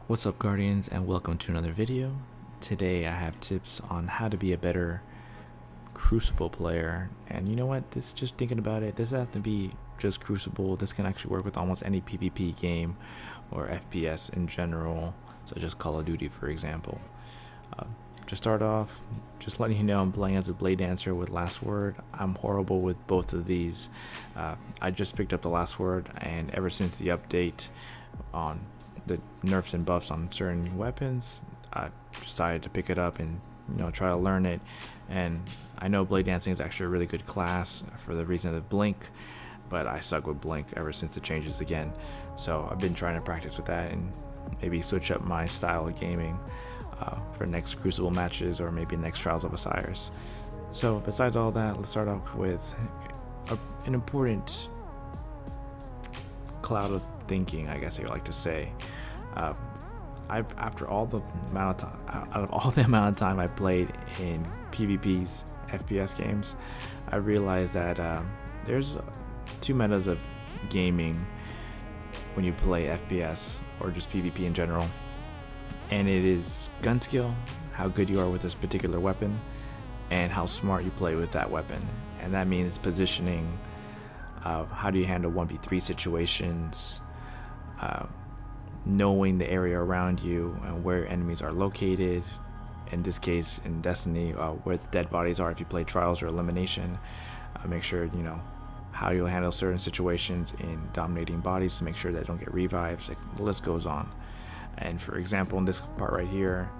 What's up, Guardians, and welcome to another video. Today I have tips on how to be a better Crucible player. And you know what, this, just thinking about it, doesn't have to be just Crucible. This can actually work with almost any PvP game or FPS in general, such as Call of Duty, for example. To start off, just letting you know, I'm playing as a Blade Dancer with Last Word. I'm horrible with both of these. I just picked up the Last Word, and ever since the update on the nerfs and buffs on certain weapons, I decided to pick it up and try to learn it. And I know Blade Dancing is actually a really good class for the reason of Blink, but I suck with Blink ever since it changes again. So I've been trying to practice with that and maybe switch up my style of gaming for next Crucible matches or maybe next Trials of Osiris. So besides all that, let's start off with an important cloud of thinking, I guess I would like to say. After all the amount of time, out of all the amount of time I played in PvP's FPS games, I realized that there's two metas of gaming when you play FPS or just PvP in general, and it is gun skill, how good you are with this particular weapon, and how smart you play with that weapon. And that means positioning, how do you handle 1v3 situations, knowing the area around you and where enemies are located. In this case, in Destiny, where the dead bodies are if you play Trials or Elimination. Make sure how you'll handle certain situations in dominating bodies to make sure that they don't get revives. The list goes on. And for example, in this part right here,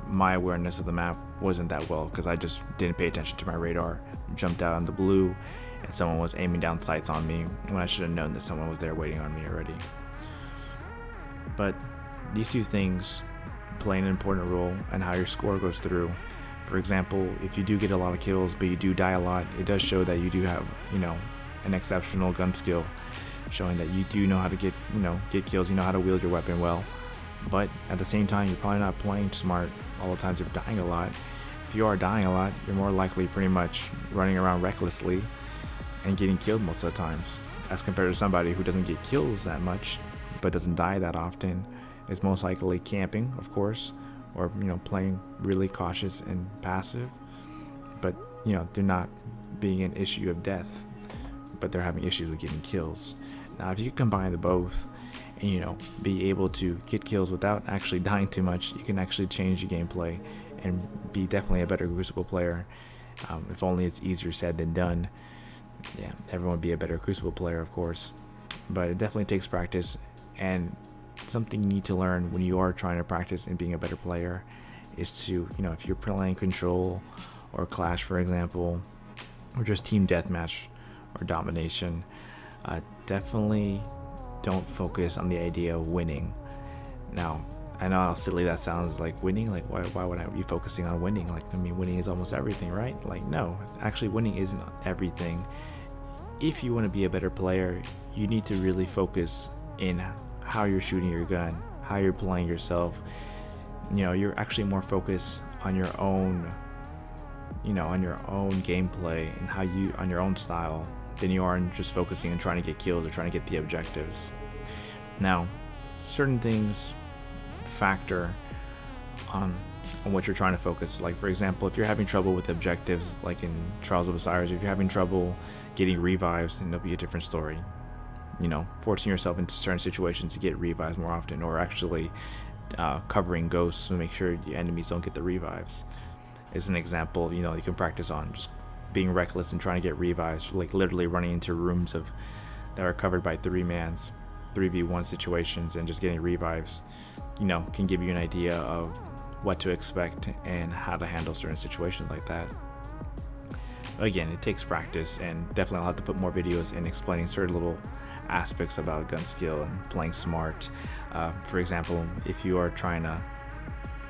my awareness of the map wasn't that well because I just didn't pay attention to my radar. Jumped out on the blue and someone was aiming down sights on me when I should have known that someone was there waiting on me already. But these two things play an important role in how your score goes through. For example, if you do get a lot of kills but you do die a lot, it does show that you do have an exceptional gun skill, showing that you do know how to get kills, you know how to wield your weapon well. But at the same time, you're probably not playing smart all the times you're dying a lot. If you are dying a lot, you're more likely pretty much running around recklessly and getting killed most of the times, as compared to somebody who doesn't get kills that much but doesn't die that often, is most likely camping, of course, or playing really cautious and passive, but they're not being an issue of death, but they're having issues with getting kills. Now if you combine the both and be able to get kills without actually dying too much, you can actually change your gameplay and be definitely a better Crucible player. If only it's easier said than done. Yeah, everyone would be a better Crucible player, of course, but it definitely takes practice. And something you need to learn when you are trying to practice and being a better player is to, if you're playing Control or Clash, for example, or just Team Deathmatch or Domination, definitely don't focus on the idea of winning. Now, I know how silly that sounds, like winning, like why would I be focusing on winning? Like, I mean, winning is almost everything, right? Like, no, actually winning isn't everything. If you want to be a better player, you need to really focus in how you're shooting your gun, how you're playing yourself. You're actually more focused on your own, on your own gameplay and on your own style than you are in just focusing on trying to get kills or trying to get the objectives. Now, certain things factor on what you're trying to focus. Like, for example, if you're having trouble with objectives, like in Trials of Osiris, if you're having trouble getting revives, then it'll be a different story. Forcing yourself into certain situations to get revives more often, or actually covering ghosts to make sure the enemies don't get the revives is an example you can practice on. Just being reckless and trying to get revives, like literally running into rooms that are covered by 3v1 situations and just getting revives, can give you an idea of what to expect and how to handle certain situations like that. Again, it takes practice, and definitely I'll have to put more videos in explaining certain little aspects about gun skill and playing smart. For example, if you are trying to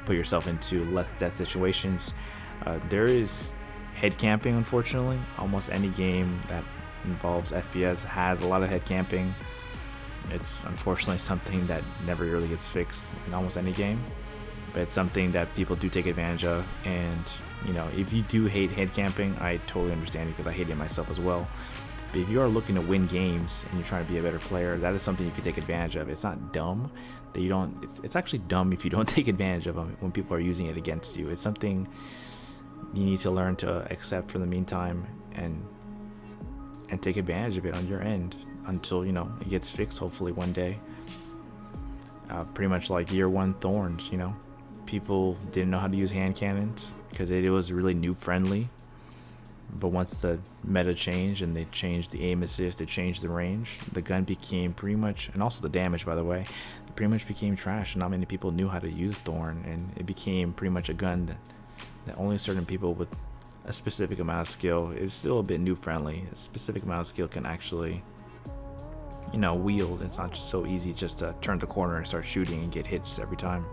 put yourself into less death situations, there is head camping. Unfortunately, almost any game that involves FPS has a lot of head camping. It's unfortunately something that never really gets fixed in almost any game, but it's something that people do take advantage of. And if you do hate head camping, I totally understand, because I hate it myself as well. But if you are looking to win games and you're trying to be a better player, that is something you can take advantage of. It's not dumb that you don't. It's actually dumb if you don't take advantage of them when people are using it against you. It's something you need to learn to accept for the meantime and take advantage of it on your end until, you know, it gets fixed hopefully one day. Pretty much like year one Thorns, you know, people didn't know how to use hand cannons because it was really noob friendly. But once the meta changed and they changed the aim assist, they changed the range, the gun became pretty much, and also the damage, by the way, it pretty much became trash. And not many people knew how to use Thorn, and it became pretty much a gun that only certain people with a specific amount of skill, is still a bit noob friendly, a specific amount of skill can actually, you know, wield. It's not just so easy just to turn the corner and start shooting and get hits every time.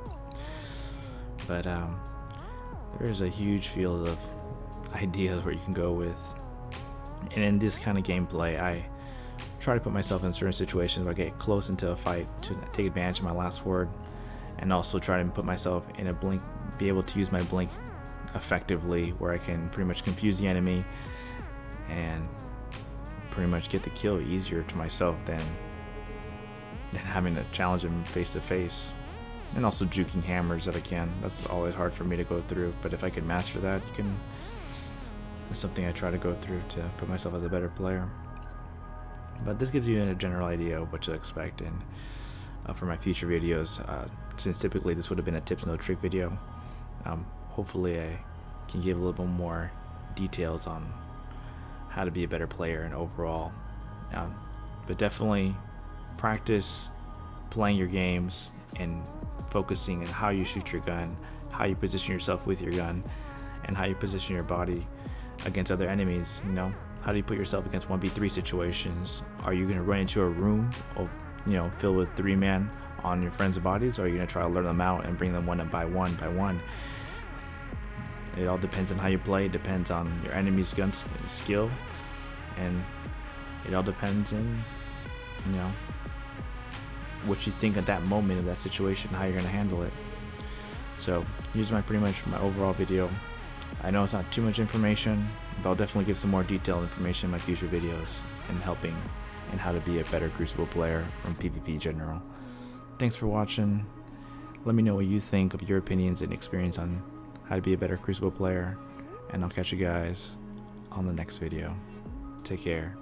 But there's a huge field of ideas where you can go with, and in this kind of gameplay I try to put myself in certain situations where I get close into a fight to take advantage of my last word, and also try to put myself in a blink, be able to use my blink effectively where I can pretty much confuse the enemy and pretty much get the kill easier to myself than having to challenge him face to face. And also juking hammers that I can. That's always hard for me to go through, but if I can master that, it's something I try to go through to put myself as a better player. But this gives you a general idea of what to expect, and for my future videos, since typically this would have been a tips no trick video, hopefully I can give a little bit more details on how to be a better player and overall. But definitely practice playing your games and focusing on how you shoot your gun, how you position yourself with your gun, and how you position your body against other enemies. You know, how do you put yourself against 1v3 situations? Are you going to run into a room of, you know, filled with 3 men on your friends' bodies, or are you going to try to lure them out and bring them one by one? It all depends on how you play. It depends on your enemy's gun skill, and it all depends on, you know, what you think at that moment of that situation, how you're going to handle it. So here's pretty much my overall video. I know it's not too much information, but I'll definitely give some more detailed information in my future videos and helping and how to be a better Crucible player from PvP in general. Thanks for watching. Let me know what you think of your opinions and experience on how to be a better Crucible player, and I'll catch you guys on the next video. Take care.